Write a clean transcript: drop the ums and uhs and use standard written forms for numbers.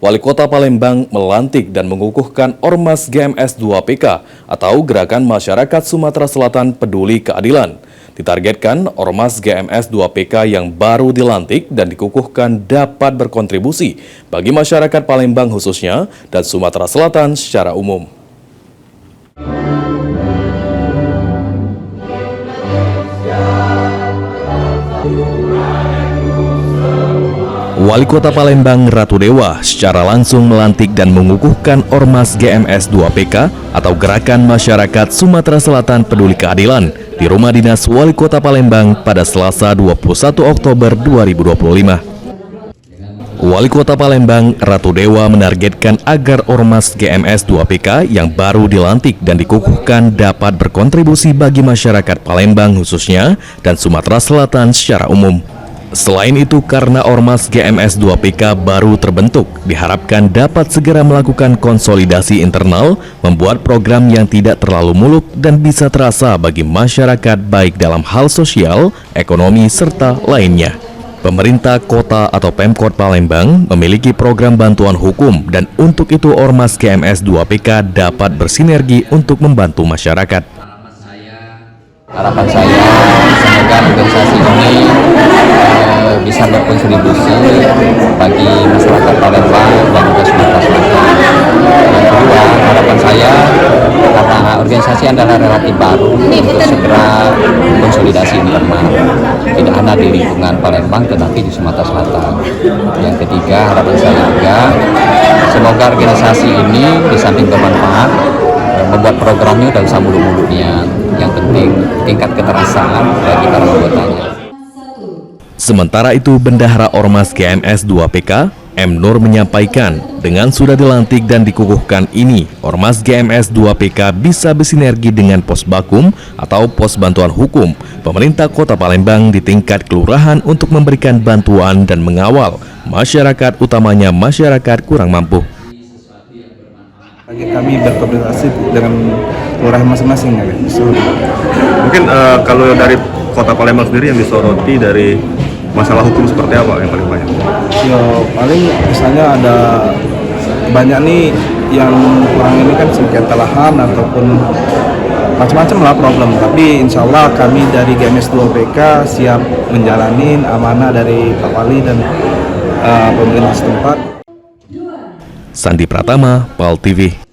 Wali Kota Palembang melantik dan mengukuhkan Ormas GMS 2PK atau Gerakan Masyarakat Sumatera Selatan Peduli Keadilan. Ditargetkan Ormas GMS 2PK yang baru dilantik dan dikukuhkan dapat berkontribusi bagi masyarakat Palembang khususnya dan Sumatera Selatan secara umum. Wali Kota Palembang Ratu Dewa secara langsung melantik dan mengukuhkan Ormas GMS 2PK atau Gerakan Masyarakat Sumatera Selatan Peduli Keadilan di Rumah Dinas Wali Kota Palembang pada Selasa 21 Oktober 2025. Wali Kota Palembang Ratu Dewa menargetkan agar Ormas GMS 2PK yang baru dilantik dan dikukuhkan dapat berkontribusi bagi masyarakat Palembang khususnya dan Sumatera Selatan secara umum. Selain itu, karena Ormas GMS 2PK baru terbentuk, diharapkan dapat segera melakukan konsolidasi internal, membuat program yang tidak terlalu muluk dan bisa terasa bagi masyarakat baik dalam hal sosial, ekonomi, serta lainnya. Pemerintah kota atau Pemkot Palembang memiliki program bantuan hukum dan untuk itu Ormas GMS 2PK dapat bersinergi untuk membantu masyarakat. Harapan saya semoga organisasi ini bisa berkontribusi bagi masyarakat Palembang dan juga Sumatera Selatan. Yang kedua, harapan saya karena organisasi adalah relatif baru untuk segera konsolidasi internal, tidak hanya di lingkungan Palembang tetapi di Sumatera Selatan. Yang ketiga, harapan saya juga semoga organisasi ini di samping bermanfaat membuat programnya tidak usah muluk-muluknya, yang penting tingkat keterasaan bagi para anggotanya. Sementara itu, Bendahara Ormas GMS 2PK, M. Nur menyampaikan, dengan sudah dilantik dan dikukuhkan ini, Ormas GMS 2PK bisa bersinergi dengan Pos Bakum atau Pos Bantuan Hukum pemerintah Kota Palembang di tingkat kelurahan untuk memberikan bantuan dan mengawal masyarakat, utamanya masyarakat kurang mampu. Kami berkoordinasi dengan kelurahan masing-masing ya. Mungkin kalau dari Kota Palembang sendiri yang disoroti dari masalah hukum seperti apa yang paling banyak? Paling misalnya ada banyak nih yang kurang ini kan sengketa lahan ataupun macam-macam lah problem. Tapi insya Allah kami dari GMS 2PK siap menjalani amanah dari Pak Wali dan pemerintah setempat. Sandi Pratama, PAL TV.